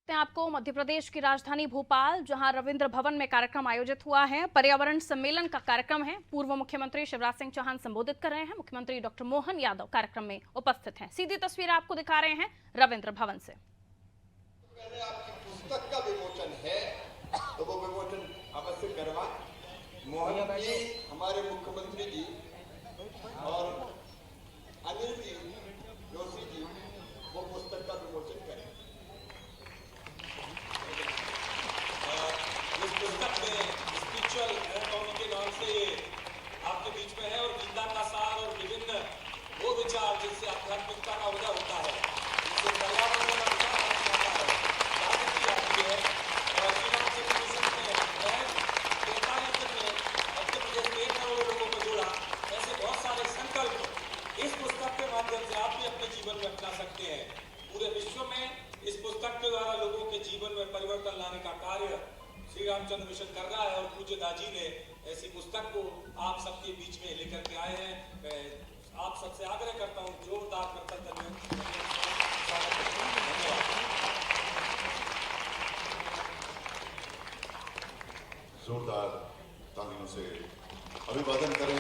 आपको मध्य प्रदेश की राजधानी भोपाल, जहां रविंद्र भवन में कार्यक्रम आयोजित हुआ है। पर्यावरण सम्मेलन का कार्यक्रम है। पूर्व मुख्यमंत्री शिवराज सिंह चौहान संबोधित कर रहे हैं। मुख्यमंत्री डॉक्टर मोहन यादव कार्यक्रम में उपस्थित हैं। सीधी तस्वीर आपको दिखा रहे हैं रविंद्र भवन से। पहले आपकी पुस्तक का विमोचन है तो वो विमोचन अवश्य करवा। मोहन जी, हमारे मुख्यमंत्री जी और अनिल जी जोशी जी वो पुस्तक का विमोचन करें। इस पुस्तक में स्पिरिचुअल एनाटॉमी के नाम से ये आपके बीच में है और गीता का सार और विभिन्न वो विचार जिनसे आध्यात्मिकता का उदय होता है, जिससे पर्यावरण का विचार होता है, जागृति आती है। और श्रीराम सिंह मिशन में 43 दिन में मध्य प्रदेश में 1 करोड़ लोगों को जोड़ा। ऐसे बहुत सारे संकल्प इस पुस्तक के माध्यम से आप भी अपने जीवन में अपना सकते हैं। पूरे विश्व में इस पुस्तक के द्वारा लोगों के जीवन में परिवर्तन लाने का कार्य श्री रामचंद्र मिशन कर रहा है और पूज्य दाजी ने ऐसी पुस्तक को आप सबके बीच में लेकर के आए हैं। मैं आप सबसे आग्रह करता हूं, जोरदार करतल जोरदार तालियों से अभिवादन करें।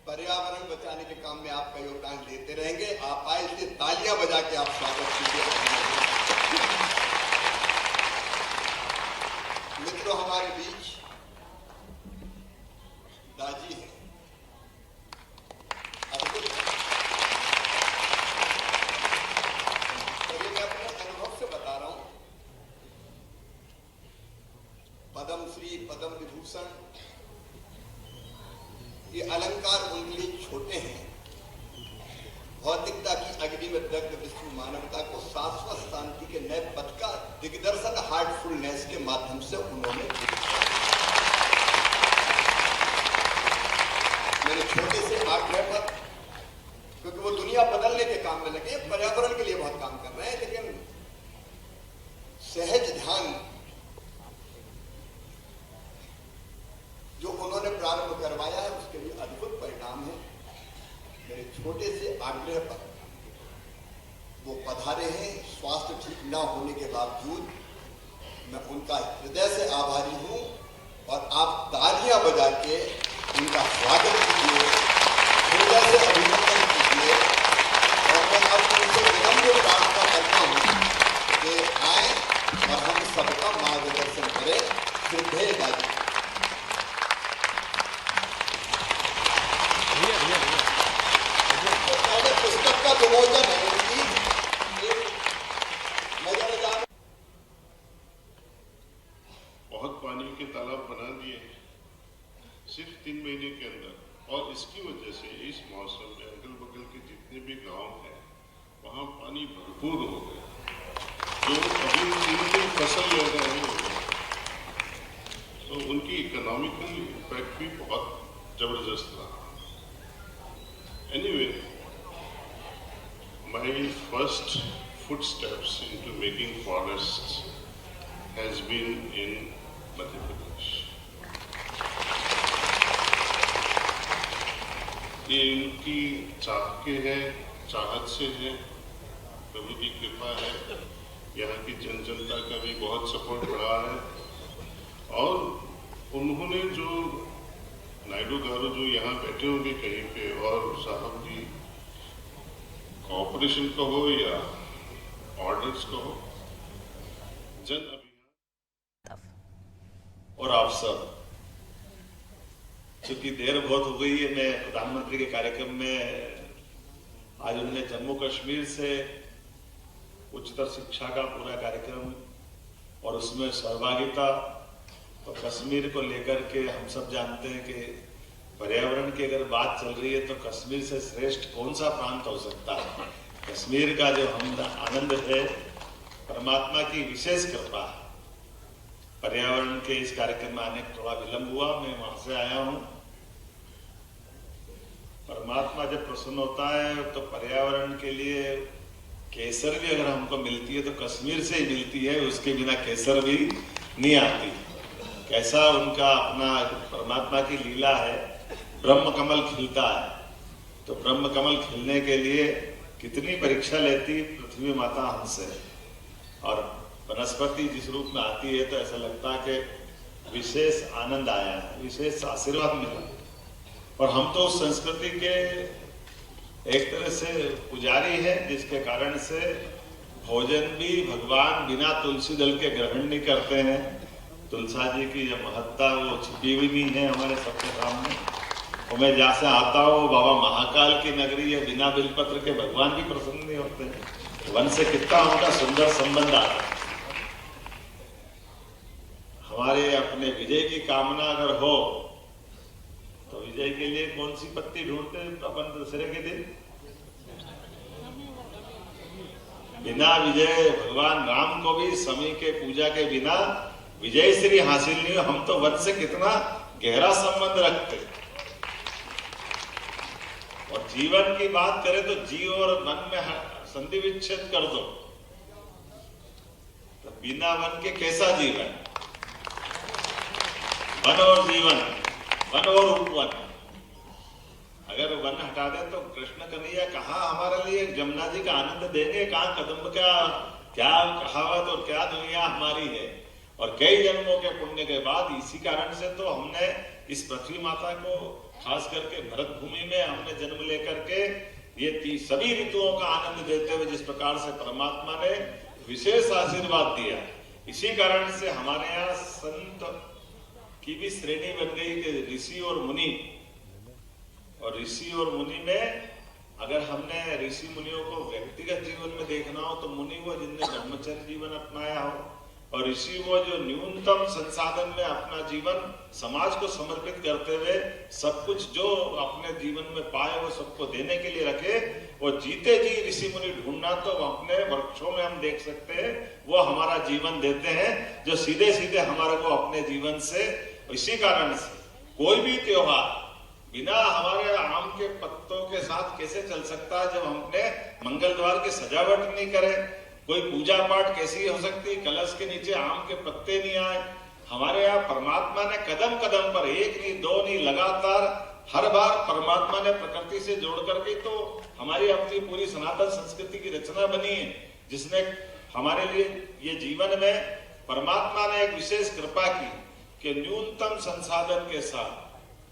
पर्यावरण बचाने के काम में आपका योगदान देते रहेंगे। आप आए इसलिए तालियां बजा के आप स्वागत कीजिए। मित्रों, हमारे बीच दाजी हैं, अद्भुत है। और ये मैं अपने अनुभव से बता रहा हूं। पद्म श्री, पद्म विभूषण, ये अलंकार उनके लिए छोटे हैं। भौतिकता की अग्नि में दग्ध विश्व मानवता को शाश्वत शांति के नए पथ का दिग्दर्शन हार्टफुलनेस के माध्यम से उन्होंने मेरे छोटे से आग्रह पर, क्योंकि वो दुनिया बदलने के काम में लगे, पर्यावरण के लिए बहुत काम कर रहे हैं, लेकिन सहज ध्यान जो उन्होंने प्रारंभ करवाया है उसके लिए अद्भुत परिणाम है। मेरे छोटे से आग्रह पर वो पधारे हैं। स्वास्थ्य ठीक न होने के बावजूद मैं उनका हृदय से आभारी हूं और आप तालियां बजा के उनका स्वागत कीजिए, हृदय से अभिनंदन कीजिए। और मैं अब उनसे विनम्र प्रार्थना करता हूं कि आए और हम सबका मार्गदर्शन करें। श्रद्धेय दादी, पुस्तक का विमोचन है उनकी। बहुत पानी के तालाब बना दिए सिर्फ 3 महीने के अंदर, और इसकी वजह से इस मौसम में अगल बगल के जितने भी गांव हैं वहां पानी भरपूर हो गया। जो अभी 3 दिन फसल ले रहे हैं तो उनकी इकोनॉमिकल इम्पैक्ट भी बहुत जबरदस्त रहा। Anyway, my first footsteps into making forests has been in Madhya Pradesh. ये इनकी चाह के है, चाहत से है, प्रभु की कृपा है। यहाँ की जनता का भी बहुत सपोर्ट रहा है। और उन्होंने जो नायडू गारू जो यहाँ बैठे होंगे कहीं पे, और साहब जी कॉर्पोरेशन कहो या ऑर्डर्स कहो, जन अभियान और आप सब, चूंकि देर बहुत हो गई है, मैं प्रधानमंत्री के कार्यक्रम में आज उन्होंने जम्मू कश्मीर से उच्चतर शिक्षा का पूरा कार्यक्रम और उसमें सहभागिता, तो कश्मीर को लेकर के हम सब जानते हैं कि पर्यावरण की अगर बात चल रही है तो कश्मीर से श्रेष्ठ कौन सा प्रांत हो सकता है। कश्मीर का जो हम आनंद है परमात्मा की विशेष कृपा। पर्यावरण के इस कार्यक्रम में आने थोड़ा विलंब हुआ, मैं वहां से आया हूं। परमात्मा जब प्रसन्न होता है तो पर्यावरण के लिए केसर भी अगर हमको मिलती है तो कश्मीर से ही मिलती है, उसके बिना केसर भी नहीं आती। कैसा उनका अपना परमात्मा की लीला है, ब्रह्म कमल खिलता है, तो ब्रह्म कमल खिलने के लिए कितनी परीक्षा लेती पृथ्वी माता हमसे, और वनस्पति जिस रूप में आती है तो ऐसा लगता है कि विशेष आनंद आया है, विशेष आशीर्वाद मिला। और हम तो उस संस्कृति के एक तरह से पुजारी हैं, जिसके कारण से भोजन भी भगवान बिना तुलसी दल के ग्रहण नहीं करते हैं। तुलसा जी की जो महत्ता वो छिपी हुई नहीं है हमारे सबके सामने। और मैं जहाँ से आता हूँ, बाबा महाकाल की नगरी है, बिना बिलपत्र के भगवान भी प्रसन्न नहीं होते हैं। वन से कितना उनका सुंदर संबंध आता है। हमारे अपने विजय की कामना अगर हो तो विजय के लिए कौन सी पत्ती ढूंढते हैं अपन दशहरे के दिन? बिना विजय भगवान राम को भी समय के पूजा के बिना विजय श्री हासिल नहीं हो। हम तो वन से कितना गहरा संबंध रखते। और जीवन की बात करें तो जीव और वन में संधि विच्छेद कर दो तो बिना वन के कैसा जीवन? वन और जीवन, वन और उपवन। अगर वन हटा दे तो कृष्ण कन्हैया कहाँ हमारे लिए जमुना जी का आनंद देंगे? कहाँ कदम्ब का क्या कहावत और क्या दुनिया हमारी है। और कई जन्मों के पुण्य के बाद इसी कारण से तो हमने इस पृथ्वी माता को खास करके भरत भूमि में हमने जन्म लेकर के ये सभी ऋतुओं का आनंद देते हुए जिस प्रकार से परमात्मा ने विशेष आशीर्वाद दिया, इसी कारण से हमारे यहाँ संत की भी श्रेणी बन गई कि ऋषि और मुनि। और ऋषि और मुनि में अगर हमने ऋषि मुनियों को व्यक्तिगत जीवन में देखना हो तो मुनि वो जिनने ब्रह्मचर्य जीवन अपनाया हो, और ऋषि वो जो न्यूनतम संसाधन में अपना जीवन समाज को समर्पित करते हुए सब कुछ जो अपने जीवन में पाए वो सबको देने के लिए रखे। और जीते जी ऋषि मुनि ढूंढना तो अपने वृक्षों में हम देख सकते हैं, वो हमारा जीवन देते हैं जो सीधे सीधे हमारे को अपने जीवन से। इसी कारण से कोई भी त्योहार बिना हमारे आम के पत्तों के साथ कैसे चल सकता है जब हमने मंगल द्वार की सजावट नहीं करे? कोई पूजा पाठ कैसी हो सकती? कलश के नीचे आम के पत्ते नहीं आए। हमारे यहाँ परमात्मा ने कदम कदम पर, एक नहीं दो नहीं, लगातार हर बार परमात्मा ने प्रकृति से जोड़ करके तो हमारी अपनी पूरी सनातन संस्कृति की रचना बनी है, जिसने हमारे लिए ये जीवन में परमात्मा ने एक विशेष कृपा की कि न्यूनतम संसाधन के साथ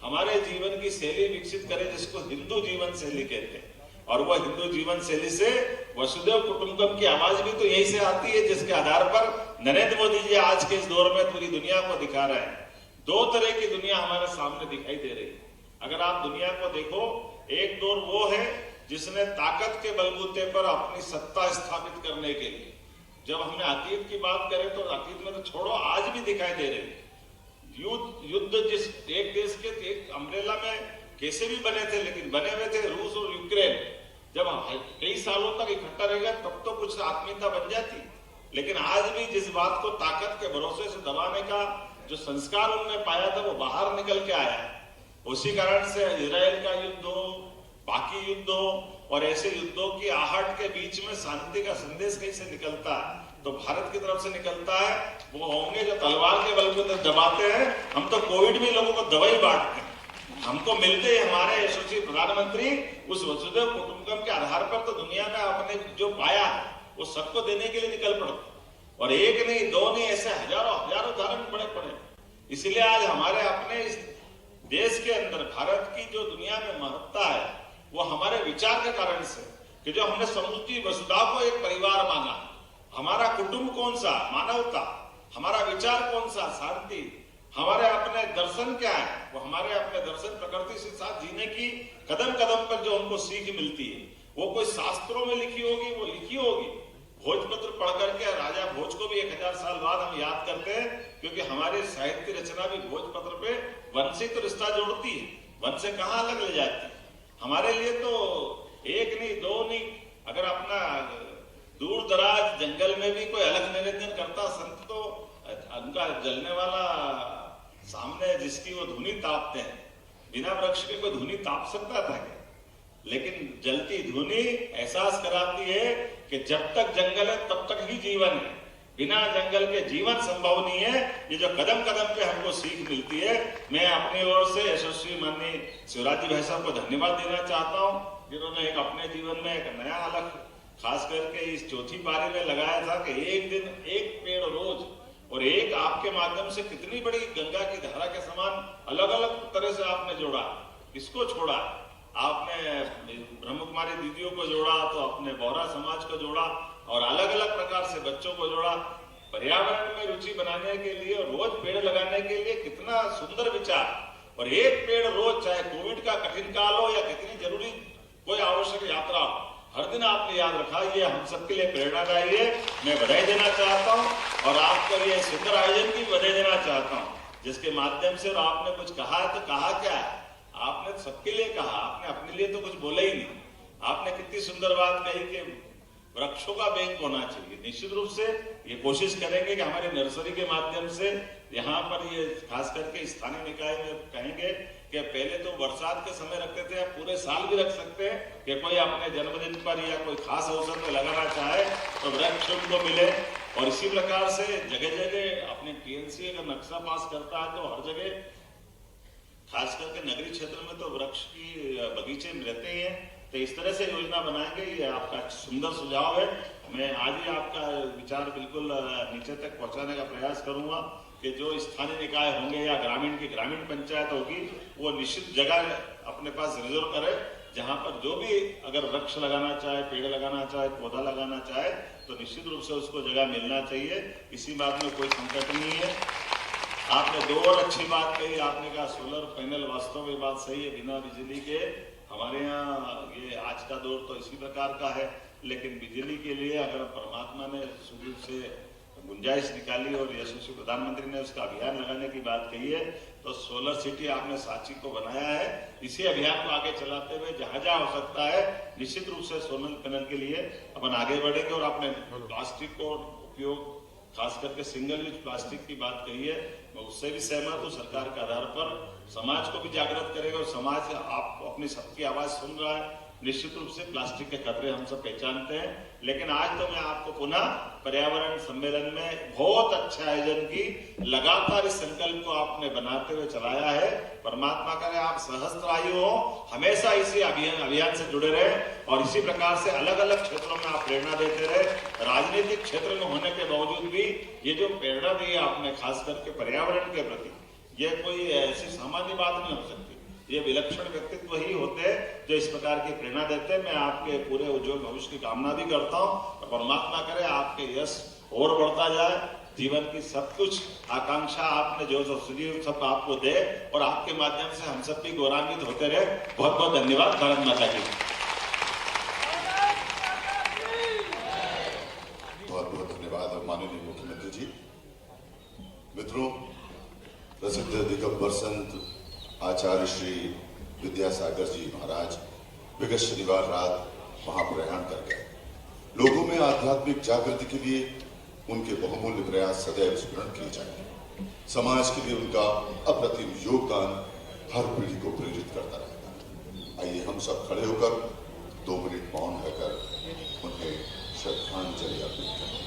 हमारे जीवन की शैली विकसित करे, जिसको हिंदू जीवन शैली कहते हैं। और वह हिंदू जीवन शैली से वसुदेव कुटुंबकम की आवाज भी तो यही से आती है, जिसके आधार पर नरेंद्र मोदी जी आज के इस दौर में पूरी दुनिया को दिखा रहे हैं। दो तरह की दुनिया हमारे सामने दिखाई दे रही है। अगर आप दुनिया को देखो, एक दौर वो है जिसने ताकत के बलबूते पर अपनी सत्ता स्थापित करने के लिए, जब हमने अतीत की बात करें तो अतीत में तो छोड़ो, आज भी दिखाई दे रही है। युद्ध जिस एक देश के एक अम्ब्रेला में कैसे भी बने थे, लेकिन बने हुए थे रूस और यूक्रेन। जब कई सालों तक इकट्ठा रहेगा तब तो कुछ आत्मीयता बन जाती, लेकिन आज भी जिस बात को ताकत के भरोसे से दबाने का जो संस्कार उनने पाया था वो बाहर निकल के आया है। उसी कारण से इजराइल का युद्ध हो, बाकी युद्ध हो, और ऐसे युद्धों की आहट के बीच में शांति का संदेश कैसे निकलता है, तो भारत की तरफ से निकलता है। वो होंगे जो तलवार के बल पर दबाते हैं। हम तो कोविड में लोगों को दवाई बांटते हैं, हमको मिलते हमारे यशस्वी प्रधानमंत्री उस वसुदेव कुटुंबकम के आधार पर तो दुनिया में अपने जो पाया वो सबको देने के लिए निकल पड़ते। और एक नहीं दो नहीं, ऐसे हजारों हजारों उदाहरण बड़े पड़े। इसलिए आज हमारे अपने इस देश के अंदर भारत की जो दुनिया में महत्ता है वो हमारे विचार के कारण से, कि जो हमने समूची वसुधा को एक परिवार माना। हमारा कुटुंब कौन सा? मानवता। हमारा विचार कौन सा? शांति। हमारे अपने दर्शन क्या है? वो हमारे अपने दर्शन प्रकृति के साथ जीने की कदम कदम पर जो हमको सीख मिलती है, वो कोई शास्त्रों में लिखी होगी, वो लिखी होगी भोजपत्र पढ़ करके। राजा भोज को भी 1000 साल बाद हम याद करते हैं, क्योंकि हमारे साहित्य रचना भी भोजपत्र पे वन से तो रिश्ता जोड़ती है, वन से कहाँ अलग ले जाती है। हमारे लिए तो एक नहीं दो नहीं, अगर अपना दूर दराज जंगल में भी कोई अलग निवेदन करता संत तो उनका जलने वाला सामने जिसकी वो धुनी तापते हैं, बिना वृक्ष के कोई धुनी ताप सकता था क्या? लेकिन जलती धुनी एहसास कराती है कि जब तक जंगल है तब तक ही जीवन है, बिना जंगल के जीवन संभव नहीं है। ये जो कदम कदम पे हमको सीख मिलती है, मैं अपनी ओर से यशस्वी माननीय शिवराज जी भाई साहब को धन्यवाद देना चाहता हूँ, जिन्होंने एक अपने जीवन में एक नया अलग खास करके इस चौथी पारी में लगाया था कि एक दिन एक पेड़ रोज, और एक आपके माध्यम से कितनी बड़ी गंगा की धारा के समान अलग अलग तरह से आपने जोड़ा। किसको छोड़ा? आपने ब्रह्म कुमारी दीदियों को जोड़ा, तो अपने बोहरा समाज को जोड़ा, और अलग अलग प्रकार से बच्चों को जोड़ा। पर्यावरण में रुचि बनाने के लिए, रोज पेड़ लगाने के लिए कितना सुंदर विचार। और एक पेड़ रोज, चाहे कोविड का कठिन काल हो या कितनी जरूरी कोई आवश्यक यात्रा हो, हर दिन आपने याद रखा। ये हम सबके लिए प्रेरणादायी है। मैं बधाई देना चाहता हूं और आपको ये सुंदर आयोजन की बधाई देना चाहता हूं, जिसके माध्यम से आपने कुछ कहा है। तो कहा क्या है? आपने सबके लिए कहा, आपने अपने लिए तो कुछ बोला ही नहीं। आपने कितनी सुंदर बात कही कि वृक्षों का बैंक होना चाहिए। निश्चित रूप से ये कोशिश करेंगे कि हमारे नर्सरी के माध्यम से यहाँ पर ये खास करके स्थानीय निकाय में कहेंगे कि पहले तो बरसात के समय रखते थे, अब पूरे साल भी रख सकते हैं कि कोई अपने जन्मदिन पर या कोई खास अवसर पर लगाना चाहे तो वृक्ष उनको मिले। और इसी प्रकार से जगह जगह अपने टीएनसी अगर नक्शा पास करता है तो हर जगह खास करके नगरीय क्षेत्र में तो वृक्ष की बगीचे में रहते ही हैं। तो इस तरह से योजना बनाएंगे। ये आपका सुंदर सुझाव है। मैं आज ही आपका विचार बिल्कुल नीचे तक पहुंचाने का प्रयास करूंगा कि जो स्थानीय निकाय होंगे या ग्रामीण की ग्रामीण पंचायत होगी, वो निश्चित जगह अपने पास रिजर्व करे, जहां पर जो भी अगर वृक्ष लगाना चाहे, पेड़ लगाना चाहे, पौधा लगाना चाहे, तो निश्चित रूप से उसको जगह मिलना चाहिए। इसी बात में कोई संकट नहीं है। आपने दो और अच्छी बात कही। आपने कहा सोलर पैनल, वास्तव में बात सही है। बिना बिजली के हमारे यहाँ ये आज का दौर तो इसी प्रकार का है, लेकिन बिजली के लिए अगर परमात्मा ने शुरू से गुंजाइश निकाली और यशस्वी प्रधानमंत्री ने उसका अभियान लगाने की बात कही है, तो सोलर सिटी आपने सांची को बनाया है। इसी अभियान को आगे चलाते हुए जहां जहां हो सकता है निश्चित रूप से सोलर पैनल के लिए अपन आगे बढ़ेंगे। और आपने प्लास्टिक को उपयोग, खास करके सिंगल यूज प्लास्टिक की बात कही है, मैं उससे भी सहमत हूँ। सरकार के आधार पर समाज को भी जागृत करेगा और समाज आप अपनी सबकी आवाज सुन रहा है। निश्चित रूप से प्लास्टिक के खतरे हम सब पहचानते हैं, लेकिन आज तो मैं आपको पुनः पर्यावरण सम्मेलन में बहुत अच्छा आयोजन की, लगातार इस संकल्प को आपने बनाते हुए चलाया है। परमात्मा करे आप सहस्त्रायु हो, हमेशा इसी अभियान से जुड़े रहे और इसी प्रकार से अलग अलग क्षेत्रों में आप प्रेरणा देते रहे। राजनीतिक क्षेत्र में होने के बावजूद भी ये जो प्रेरणा दी आपने खास करके पर्यावरण के प्रति, ये कोई ऐसी सामान्य बात नहीं हो सकती। ये विलक्षण व्यक्तित्व ही होते हैं जो इस प्रकार की प्रेरणा देते हैं। मैं आपके पूरे उज्जवल भविष्य की कामना भी करता हूँ और परमात्मा करे आपके यश और बढ़ता जाए। जीवन की सब कुछ आकांक्षा आपने जो सुजीव सब आपको दे और आपके माध्यम से हम सब भी गौरवान्वित होते रहे। बहुत बहुत धन्यवाद। भारत माता की। बहुत बहुत धन्यवाद माननीय मुख्यमंत्री जी। मित्रों, प्रसिद्ध दिगंबर संत आचार्य श्री विद्यासागर जी महाराज विगत शनिवार रात महाप्रयाण कर गए। लोगों में आध्यात्मिक जागृति के लिए उनके बहुमूल्य प्रयास सदैव स्मरण किए जाएंगे। समाज के लिए उनका अप्रतिम योगदान हर पीढ़ी को प्रेरित करता रहता है। आइए हम सब खड़े होकर 2 मिनट मौन रहकर उन्हें श्रद्धांजलि अर्पित करें।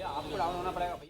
आपको डाउन होना पड़ेगा।